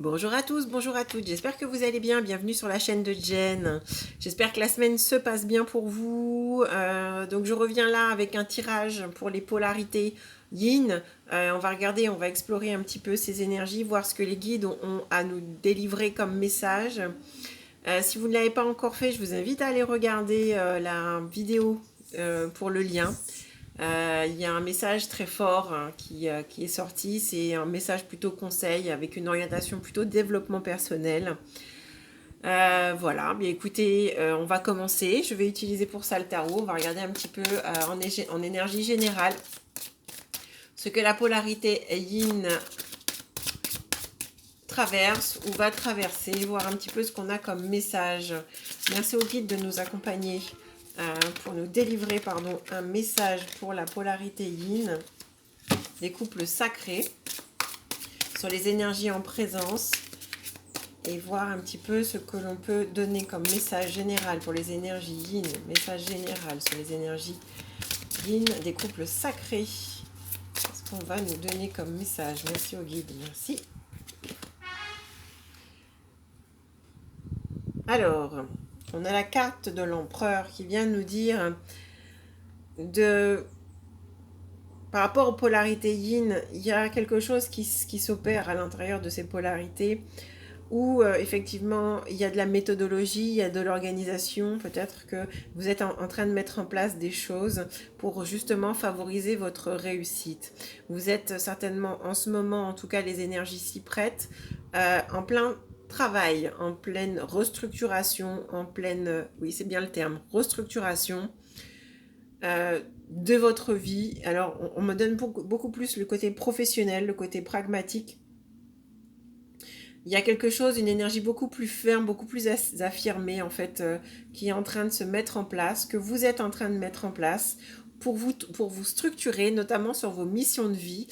Bonjour à tous, bonjour à toutes, j'espère que vous allez bien, bienvenue sur la chaîne de Jen. J'espère que la semaine se passe bien pour vous. Donc je reviens là avec un tirage pour les polarités yin. On va regarder, on va explorer un petit peu ces énergies, voir ce que les guides ont à nous délivrer comme message. Si vous ne l'avez pas encore fait, je vous invite à aller regarder la vidéo pour le lien. Il y a un message très fort hein, qui est sorti, c'est un message plutôt conseil avec une orientation plutôt développement personnel. Voilà, bien écoutez, on va commencer. Je vais utiliser pour ça le tarot. On va regarder un petit peu en énergie générale ce que la polarité yin traverse ou va traverser, voir un petit peu ce qu'on a comme message. Merci au guide de nous accompagner pour nous délivrer un message pour la polarité yin, des couples sacrés, sur les énergies en présence et voir un petit peu ce que l'on peut donner comme message général pour les énergies yin, message général sur les énergies yin des couples sacrés. Qu'est-ce qu'on va nous donner comme message? Merci au guide, merci. Alors, on a la carte de l'empereur qui vient nous dire par rapport aux polarités yin, il y a quelque chose qui s'opère à l'intérieur de ces polarités où effectivement il y a de la méthodologie, il y a de l'organisation, peut-être que vous êtes en train de mettre en place des choses pour justement favoriser votre réussite. Vous êtes certainement en ce moment, en tout cas les énergies s'y prêtent, en plein travail, en pleine restructuration, en pleine, oui c'est bien le terme, restructuration de votre vie. Alors on me donne beaucoup plus le côté professionnel, le côté pragmatique. Il y a quelque chose, une énergie beaucoup plus ferme, beaucoup plus affirmée en fait, qui est en train de se mettre en place, que vous êtes en train de mettre en place pour vous structurer, notamment sur vos missions de vie,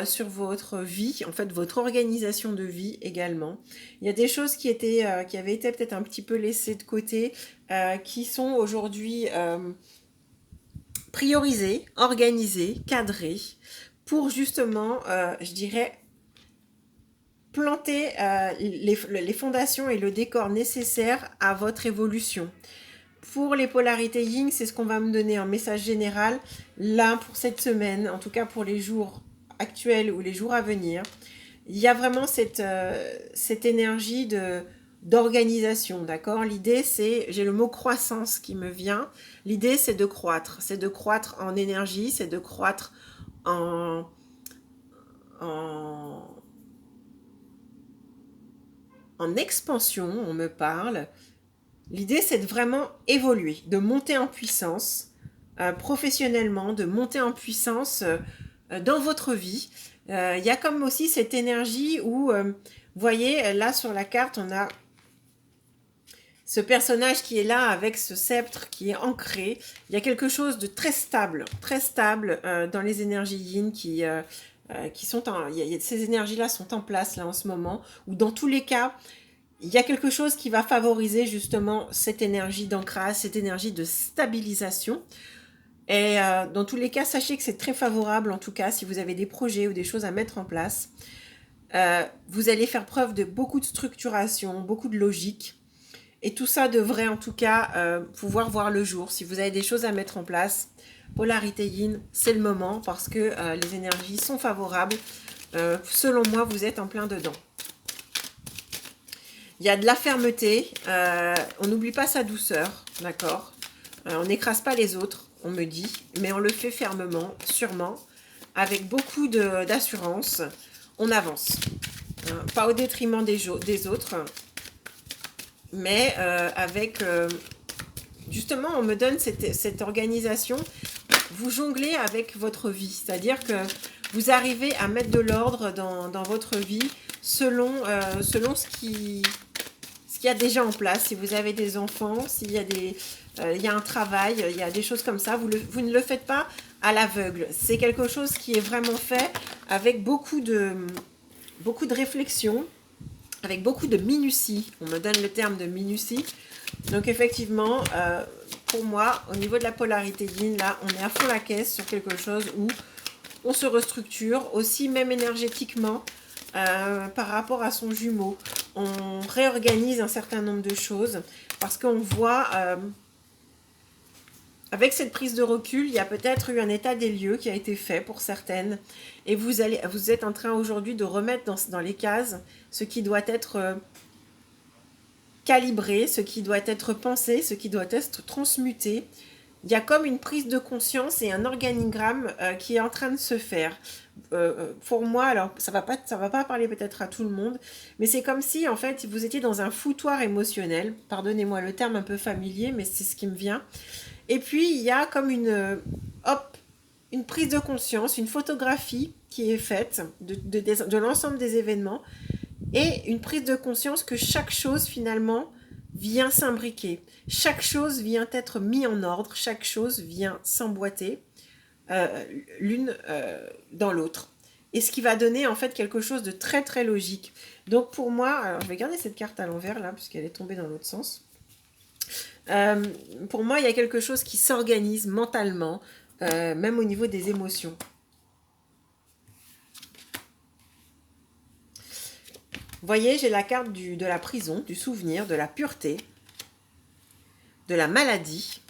sur votre vie, en fait votre organisation de vie également. Il y a des choses qui avaient été peut-être un petit peu laissées de côté, qui sont aujourd'hui priorisées, organisées, cadrées, pour justement, je dirais, planter les fondations et le décor nécessaires à votre évolution. Pour les polarités yin, c'est ce qu'on va me donner en message général, là pour cette semaine, en tout cas pour les jours actuels ou les jours à venir. Il y a vraiment cette énergie d'organisation, d'accord? L'idée c'est, j'ai le mot croissance qui me vient, l'idée c'est de croître en énergie, c'est de croître en expansion, on me parle. L'idée, c'est de vraiment évoluer, de monter en puissance professionnellement, de monter en puissance dans votre vie. Il y a comme aussi cette énergie où, vous voyez, là sur la carte, on a ce personnage qui est là avec ce sceptre qui est ancré. Il y a quelque chose de très stable dans les énergies yin qui sont ces énergies-là sont en place là en ce moment, ou dans tous les cas, il y a quelque chose qui va favoriser justement cette énergie d'ancrage, cette énergie de stabilisation. Et dans tous les cas, sachez que c'est très favorable, en tout cas, si vous avez des projets ou des choses à mettre en place. Vous allez faire preuve de beaucoup de structuration, beaucoup de logique. Et tout ça devrait en tout cas pouvoir voir le jour. Si vous avez des choses à mettre en place, polarité yin, c'est le moment parce que les énergies sont favorables. Selon moi, vous êtes en plein dedans. Il y a de la fermeté, on n'oublie pas sa douceur, d'accord? On n'écrase pas les autres, on me dit, mais on le fait fermement, sûrement, avec beaucoup d'assurance. On avance, pas au détriment des autres, mais avec... justement, on me donne cette organisation. Vous jonglez avec votre vie, c'est-à-dire que vous arrivez à mettre de l'ordre dans votre vie selon ce qu'il y a déjà en place. Si vous avez des enfants, s'il y a il y a un travail, il y a des choses comme ça, vous ne le faites pas à l'aveugle. C'est quelque chose qui est vraiment fait avec beaucoup de réflexion, avec beaucoup de minutie. On me donne le terme de minutie. Donc effectivement, pour moi, au niveau de la polarité yin, là, on est à fond la caisse sur quelque chose où on se restructure, aussi même énergétiquement. par rapport à son jumeau. On réorganise un certain nombre de choses parce qu'on voit, avec cette prise de recul, il y a peut-être eu un état des lieux qui a été fait pour certaines et vous êtes en train aujourd'hui de remettre dans les cases ce qui doit être calibré, ce qui doit être pensé, ce qui doit être transmuté. Il y a comme une prise de conscience et un organigramme qui est en train de se faire. Pour moi, alors ça va pas parler peut-être à tout le monde, mais c'est comme si en fait vous étiez dans un foutoir émotionnel. Pardonnez-moi le terme un peu familier, mais c'est ce qui me vient. Et puis il y a comme une prise de conscience, une photographie qui est faite de l'ensemble des événements et une prise de conscience que chaque chose finalement vient s'imbriquer. Chaque chose vient être mise en ordre, chaque chose vient s'emboîter l'une dans l'autre. Et ce qui va donner en fait quelque chose de très très logique. Donc pour moi, alors je vais garder cette carte à l'envers là, puisqu'elle est tombée dans l'autre sens. Pour moi, il y a quelque chose qui s'organise mentalement, même au niveau des émotions. Vous voyez, j'ai la carte de la prison, du souvenir, de la pureté, de la maladie.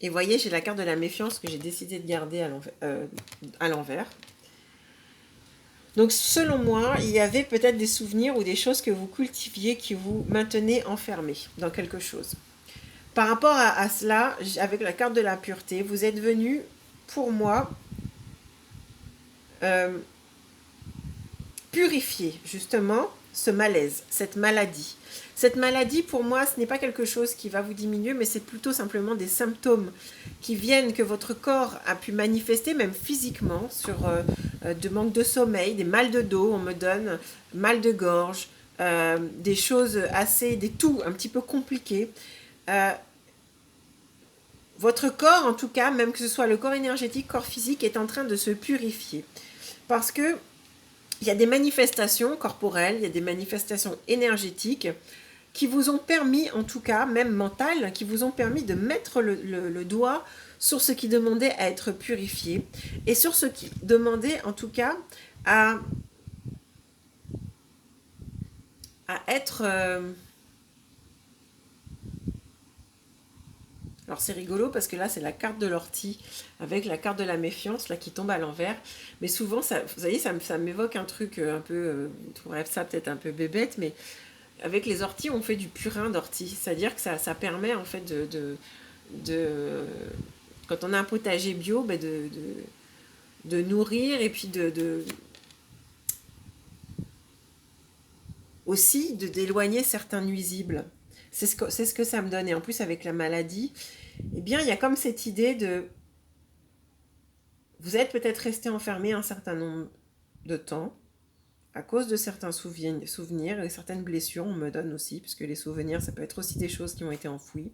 Et vous voyez, j'ai la carte de la méfiance que j'ai décidé de garder à l'envers. Donc, selon moi, il y avait peut-être des souvenirs ou des choses que vous cultiviez qui vous maintenaient enfermé dans quelque chose. Par rapport à cela, avec la carte de la pureté, vous êtes venu, pour moi, purifier justement ce malaise, cette maladie. Cette maladie, pour moi, ce n'est pas quelque chose qui va vous diminuer, mais c'est plutôt simplement des symptômes qui viennent, que votre corps a pu manifester, même physiquement, sur de manque de sommeil, des mal de dos, on me donne, mal de gorge, des choses des toux un petit peu compliqués. Votre corps, en tout cas, même que ce soit le corps énergétique, corps physique, est en train de se purifier. Parce que il y a des manifestations corporelles, il y a des manifestations énergétiques qui vous ont permis, en tout cas, même mentales, qui vous ont permis de mettre le doigt sur ce qui demandait à être purifié et sur ce qui demandait, en tout cas, à être... Alors c'est rigolo parce que là c'est la carte de l'ortie avec la carte de la méfiance là qui tombe à l'envers. Mais souvent, ça, vous voyez, ça m'évoque un truc un peu, bref, ça peut-être un peu bébête, mais avec les orties, on fait du purin d'ortie. C'est-à-dire que ça permet en fait quand on a un potager bio, ben de nourrir et puis aussi d'éloigner certains nuisibles. C'est ce que ça me donne. Et en plus, avec la maladie, eh bien, il y a comme cette idée de... Vous êtes peut-être resté enfermé un certain nombre de temps à cause de certains souvenirs et certaines blessures, on me donne aussi, puisque les souvenirs, ça peut être aussi des choses qui ont été enfouies.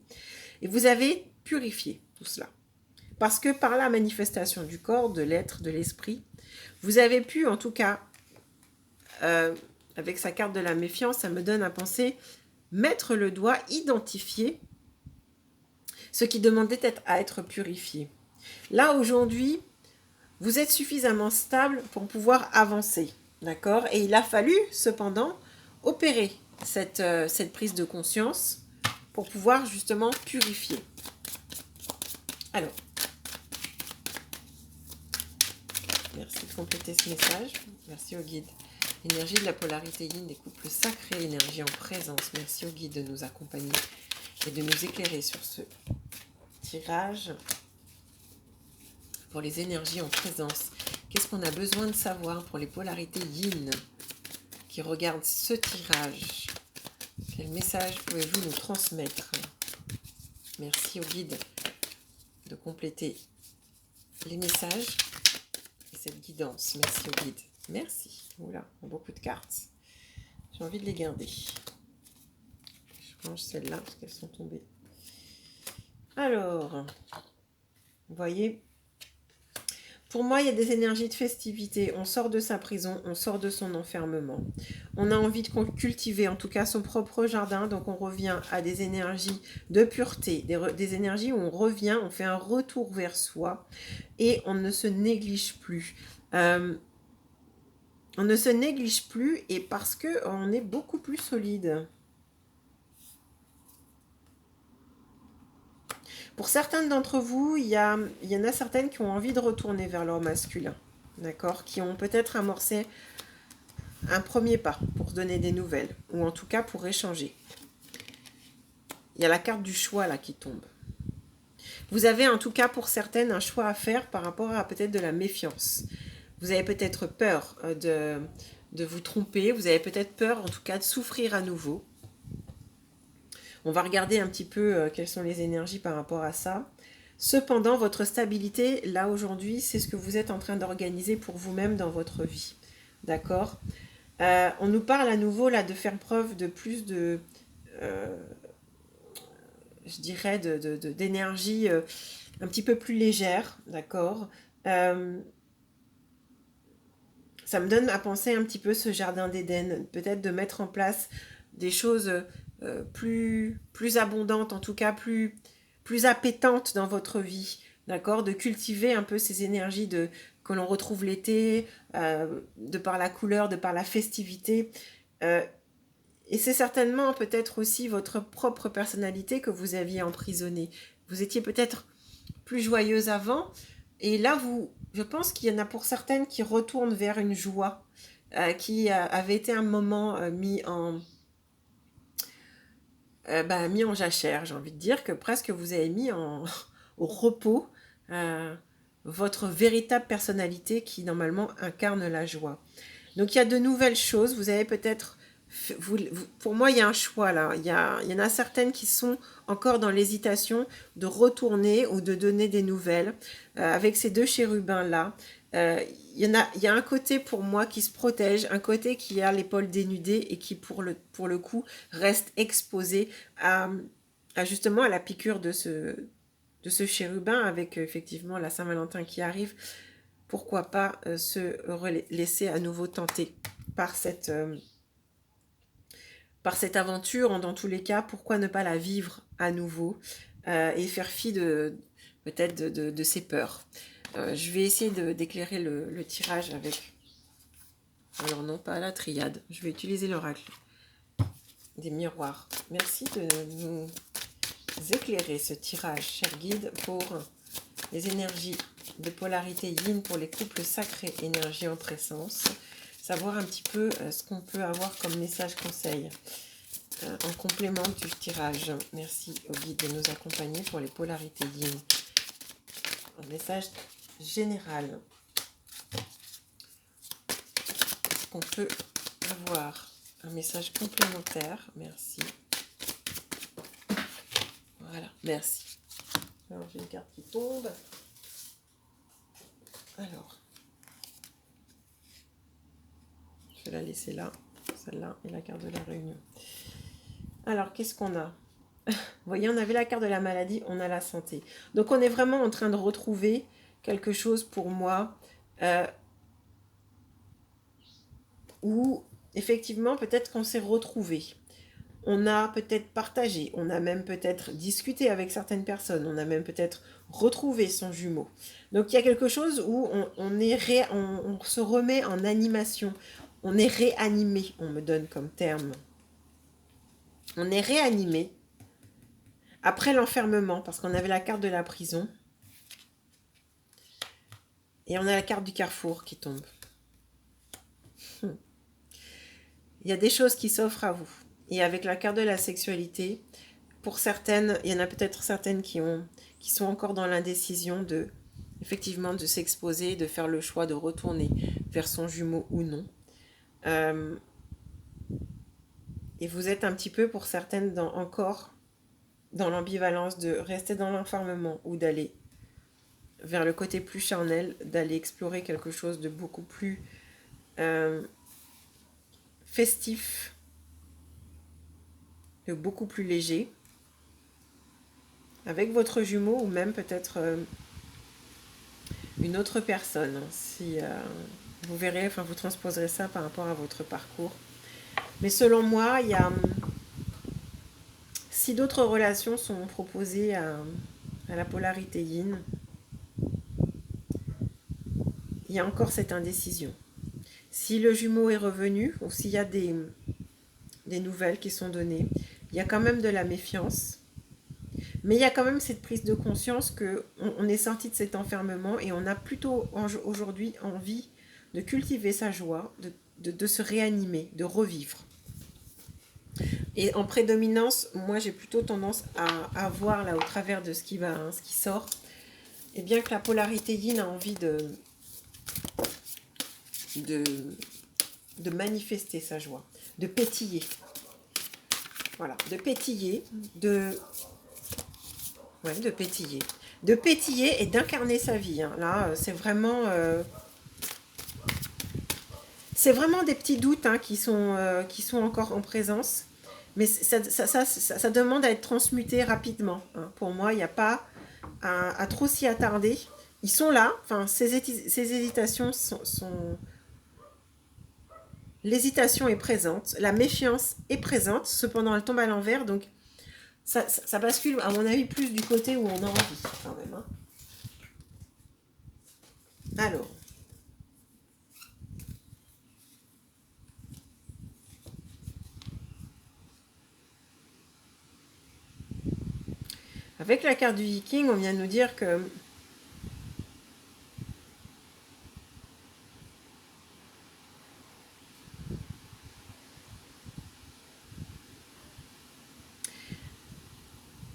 Et vous avez purifié tout cela. Parce que par la manifestation du corps, de l'être, de l'esprit, vous avez pu, en tout cas, avec sa carte de la méfiance, ça me donne à penser, mettre le doigt, identifier ce qui demandait à être purifié. Là, aujourd'hui, vous êtes suffisamment stable pour pouvoir avancer, d'accord? Et il a fallu, cependant, opérer cette prise de conscience pour pouvoir justement purifier. Alors, merci de compléter ce message. Merci au guide. Énergie de la polarité yin des couples sacrés, énergie en présence. Merci au guide de nous accompagner et de nous éclairer sur ce tirage pour les énergies en présence. Qu'est-ce qu'on a besoin de savoir pour les polarités yin qui regardent ce tirage? Quel message pouvez-vous nous transmettre? Merci au guide de compléter les messages et cette guidance. Merci au guide. Merci. Oula, beaucoup de cartes. J'ai envie de les garder. Je range celles-là parce qu'elles sont tombées. Alors, vous voyez, pour moi, il y a des énergies de festivité. On sort de sa prison, on sort de son enfermement. On a envie de cultiver, en tout cas, son propre jardin. Donc, on revient à des énergies de pureté, des énergies où on revient, on fait un retour vers soi et on ne se néglige plus. On ne se néglige plus et parce qu'on est beaucoup plus solide. Pour certaines d'entre vous, il y en a certaines qui ont envie de retourner vers leur masculin. D'accord? Qui ont peut-être amorcé un premier pas pour se donner des nouvelles. Ou en tout cas pour échanger. Il y a la carte du choix là qui tombe. Vous avez en tout cas pour certaines un choix à faire par rapport à peut-être de la méfiance. Vous avez peut-être peur de vous tromper, vous avez peut-être peur en tout cas de souffrir à nouveau. On va regarder un petit peu quelles sont les énergies par rapport à ça. Cependant, votre stabilité, là aujourd'hui, c'est ce que vous êtes en train d'organiser pour vous-même dans votre vie. D'accord? On nous parle à nouveau là de faire preuve de plus de... je dirais d'énergie un petit peu plus légère, d'accord. Ça me donne à penser un petit peu ce jardin d'Éden, peut-être de mettre en place des choses plus abondantes, en tout cas plus appétantes dans votre vie, d'accord, de cultiver un peu ces énergies que l'on retrouve l'été, de par la couleur, de par la festivité. Et c'est certainement peut-être aussi votre propre personnalité que vous aviez emprisonnée. Vous étiez peut-être plus joyeuse avant, et là, je pense qu'il y en a pour certaines qui retournent vers une joie qui avait été un moment mis en jachère, j'ai envie de dire, que presque vous avez mis au repos votre véritable personnalité qui normalement incarne la joie. Donc il y a de nouvelles choses, vous avez peut-être... pour moi, il y a un choix là. Il y en a certaines qui sont encore dans l'hésitation de retourner ou de donner des nouvelles. Avec ces deux chérubins là, il y a un côté pour moi qui se protège, un côté qui a l'épaule dénudée et qui pour le coup reste exposé justement à la piqûre de ce chérubin avec effectivement la Saint-Valentin qui arrive. Pourquoi pas se laisser à nouveau tenter par cette aventure, dans tous les cas, pourquoi ne pas la vivre à nouveau et faire fi peut-être de ses peurs. Je vais essayer d'éclairer le tirage avec... Alors non, pas la triade. Je vais utiliser l'oracle des miroirs. Merci de nous éclairer ce tirage, cher guide, pour les énergies de polarité yin pour les couples sacrés, énergie en présence. Savoir un petit peu ce qu'on peut avoir comme message conseil en complément du tirage. Merci au guide de nous accompagner pour les polarités yin. Un message général. Est-ce qu'on peut avoir un message complémentaire? Merci. Voilà, merci. Alors j'ai une carte qui tombe. Alors, je vais la laisser là. Celle-là et la carte de la réunion. Alors, qu'est-ce qu'on a? Vous voyez, on avait la carte de la maladie, on a la santé. Donc, on est vraiment en train de retrouver quelque chose pour moi où, effectivement, peut-être qu'on s'est retrouvé. On a peut-être partagé, on a même peut-être discuté avec certaines personnes, on a même peut-être retrouvé son jumeau. Donc, il y a quelque chose où on se remet en animation. On est réanimé, on me donne comme terme. On est réanimé après l'enfermement, parce qu'on avait la carte de la prison. Et on a la carte du carrefour qui tombe. Il y a des choses qui s'offrent à vous. Et avec la carte de la sexualité, pour certaines, il y en a peut-être certaines qui sont encore dans l'indécision effectivement de s'exposer, de faire le choix de retourner vers son jumeau ou non. Et vous êtes un petit peu pour certaines encore dans l'ambivalence de rester dans l'enfermement ou d'aller vers le côté plus charnel, d'aller explorer quelque chose de beaucoup plus festif, de beaucoup plus léger, avec votre jumeau ou même peut-être une autre personne. Si vous verrez, vous transposerez ça par rapport à votre parcours. Mais selon moi, il y a... Si d'autres relations sont proposées à la polarité yin, il y a encore cette indécision. Si le jumeau est revenu, ou s'il y a des nouvelles qui sont données, il y a quand même de la méfiance. Mais il y a quand même cette prise de conscience qu'on est sorti de cet enfermement et on a plutôt aujourd'hui envie de cultiver sa joie, de se réanimer, de revivre. Et en prédominance, moi j'ai plutôt tendance à voir là au travers de ce qui sort, et bien que la polarité yin a envie de manifester sa joie, de pétiller. Voilà, de pétiller, de pétiller. De pétiller et d'incarner sa vie. Hein. Là, c'est vraiment des petits doutes hein, qui sont encore en présence. Mais ça demande à être transmuté rapidement. Hein. Pour moi, il n'y a pas à trop s'y attarder. Ils sont là. Enfin, ces hésitations sont... L'hésitation est présente. La méfiance est présente. Cependant, elle tombe à l'envers. Donc, ça bascule, à mon avis, plus du côté où on a envie, quand même. Hein. Alors. Avec la carte du Viking, on vient de nous dire que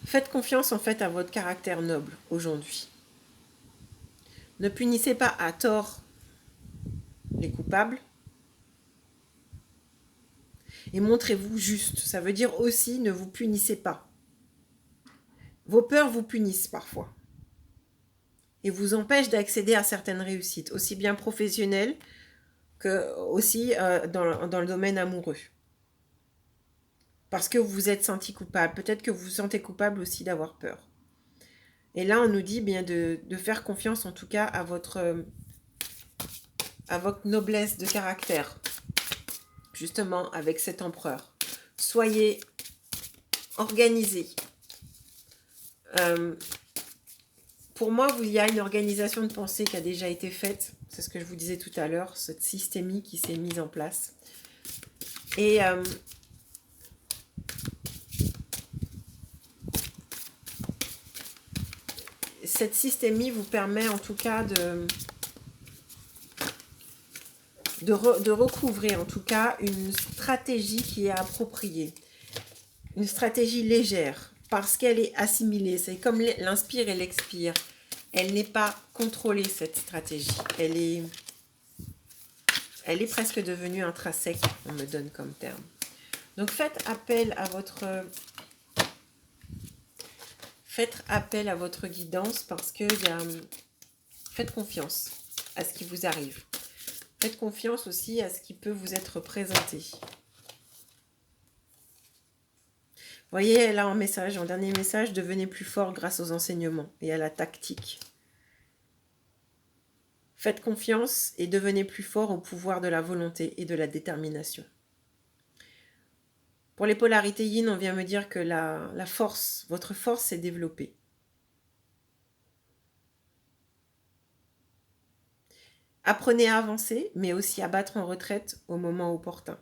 faites confiance en fait à votre caractère noble aujourd'hui. Ne punissez pas à tort les coupables et montrez-vous juste. Ça veut dire aussi ne vous punissez pas. Vos peurs vous punissent parfois et vous empêchent d'accéder à certaines réussites, aussi bien professionnelles que aussi dans le domaine amoureux. Parce que vous vous êtes senti coupable. Peut-être que vous vous sentez coupable aussi d'avoir peur. Et là, on nous dit bien de faire confiance en tout cas à votre noblesse de caractère. Justement, avec cet empereur. Soyez organisés. Pour moi, il y a une organisation de pensée qui a déjà été faite. C'est ce que je vous disais tout à l'heure, cette systémie qui s'est mise en place. Et cette systémie vous permet en tout cas de recouvrer en tout cas une stratégie qui est appropriée. Une stratégie légère, parce qu'elle est assimilée. C'est comme l'inspire et l'expire. Elle n'est pas contrôlée, cette stratégie. Elle est presque devenue intrinsèque, on me donne comme terme. Donc faites appel à votre guidance parce que faites confiance à ce qui vous arrive. Faites confiance aussi à ce qui peut vous être présenté. Vous voyez là en dernier message, devenez plus fort grâce aux enseignements et à la tactique. Faites confiance et devenez plus fort au pouvoir de la volonté et de la détermination. Pour les polarités yin, on vient me dire que la force, votre force s'est développée. Apprenez à avancer, mais aussi à battre en retraite au moment opportun.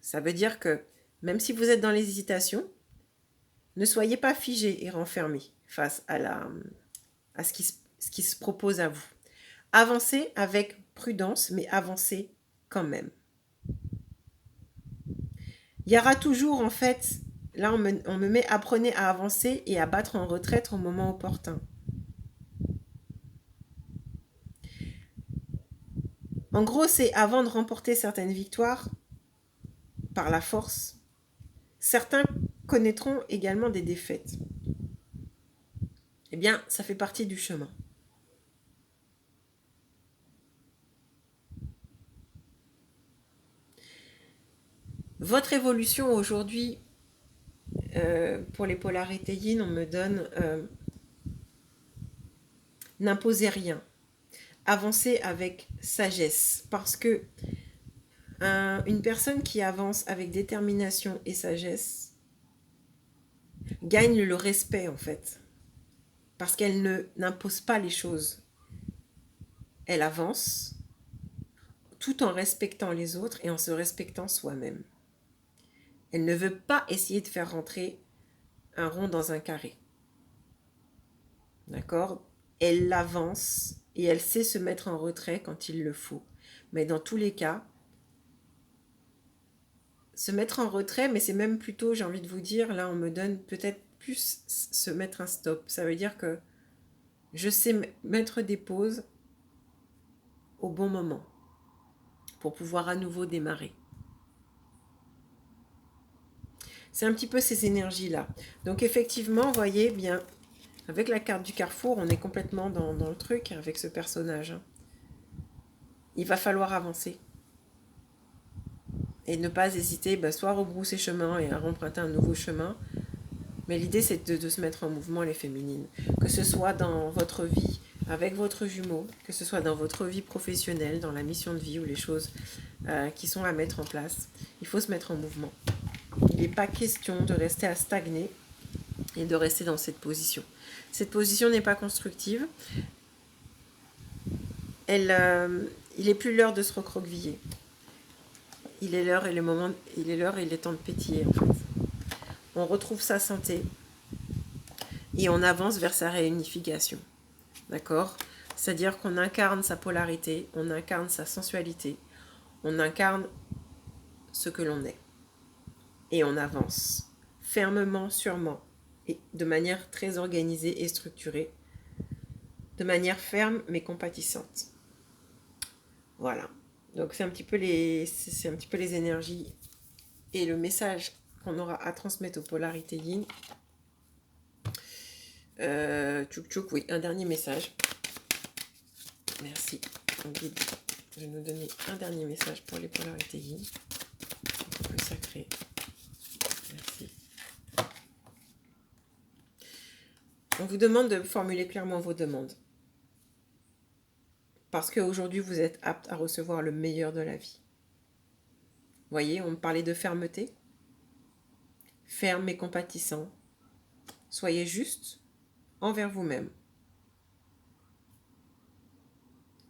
Ça veut dire que même si vous êtes dans l'hésitation, ne soyez pas figé et renfermé face à ce qui se propose à vous. Avancez avec prudence, mais avancez quand même. Il y aura toujours, en fait, là on me met apprenez à avancer et à battre en retraite au moment opportun. En gros, c'est avant de remporter certaines victoires par la force, certains connaîtront également des défaites. Eh bien, ça fait partie du chemin. Votre évolution aujourd'hui, pour les polarités yin, on me donne n'imposez rien. Avancez avec sagesse. Parce que une personne qui avance avec détermination et sagesse gagne le respect en fait. Parce qu'elle n'impose pas les choses. Elle avance tout en respectant les autres et en se respectant soi-même. Elle ne veut pas essayer de faire rentrer un rond dans un carré. D'accord? Elle avance et elle sait se mettre en retrait quand il le faut. Mais dans tous les cas, se mettre en retrait, mais c'est même plutôt, j'ai envie de vous dire, là on me donne peut-être plus se mettre un stop. Ça veut dire que je sais mettre des pauses au bon moment pour pouvoir à nouveau démarrer. C'est un petit peu ces énergies-là. Donc effectivement, vous voyez bien, avec la carte du carrefour, on est complètement dans le truc avec ce personnage. Il va falloir avancer. Et ne pas hésiter, soit à rebrousser chemin et à remprunter un nouveau chemin. Mais l'idée, c'est de se mettre en mouvement, les féminines. Que ce soit dans votre vie avec votre jumeau, que ce soit dans votre vie professionnelle, dans la mission de vie ou les choses qui sont à mettre en place. Il faut se mettre en mouvement. Il n'est pas question de rester à stagner et de rester dans cette position. Cette position n'est pas constructive. Il n'est plus l'heure de se recroqueviller. Il est l'heure et il est temps de pétiller en fait. On retrouve sa santé et on avance vers sa réunification. D'accord? C'est-à-dire qu'on incarne sa polarité, on incarne sa sensualité, on incarne ce que l'on est. Et on avance fermement, sûrement, et de manière très organisée et structurée, de manière ferme mais compatissante. Voilà. Donc c'est un petit peu les énergies et le message qu'on aura à transmettre aux polarités yin. Tchouk tchouk, oui, un dernier message. Merci. Guide, je vais nous donner un dernier message pour les polarités yin. Le sacré. Merci. On vous demande de formuler clairement vos demandes. Parce qu'aujourd'hui, vous êtes apte à recevoir le meilleur de la vie. Vous voyez, on me parlait de fermeté. Ferme et compatissant. Soyez juste envers vous-même.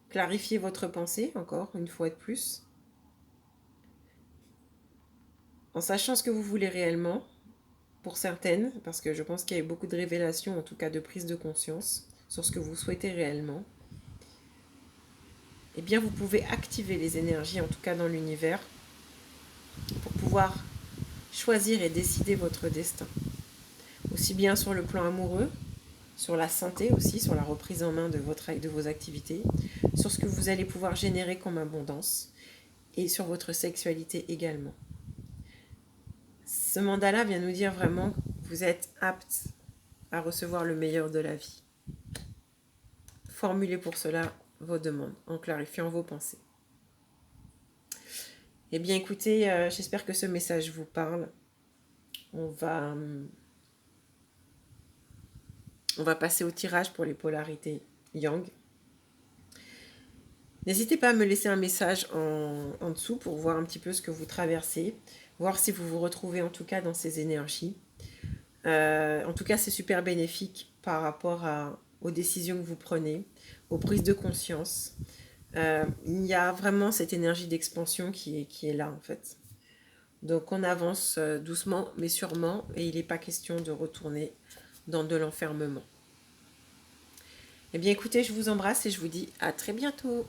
Clarifiez votre pensée, encore une fois de plus. En sachant ce que vous voulez réellement, pour certaines, parce que je pense qu'il y a eu beaucoup de révélations, en tout cas de prise de conscience, sur ce que vous souhaitez réellement. Eh bien, vous pouvez activer les énergies, en tout cas dans l'univers, pour pouvoir choisir et décider votre destin. Aussi bien sur le plan amoureux, sur la santé aussi, sur la reprise en main de vos activités, sur ce que vous allez pouvoir générer comme abondance, et sur votre sexualité également. Ce mandat-là vient nous dire vraiment que vous êtes apte à recevoir le meilleur de la vie. Formulez pour cela vos demandes, en clarifiant vos pensées. Eh bien écoutez, j'espère que ce message vous parle. On va passer au tirage pour les polarités yang. N'hésitez pas à me laisser un message en dessous pour voir un petit peu ce que vous traversez, voir si vous vous retrouvez en tout cas dans ces énergies. En tout cas, c'est super bénéfique par rapport aux décisions que vous prenez, aux prises de conscience. Il y a vraiment cette énergie d'expansion qui est là en fait. Donc on avance doucement mais sûrement et il n'est pas question de retourner dans de l'enfermement. Eh bien écoutez, je vous embrasse et je vous dis à très bientôt.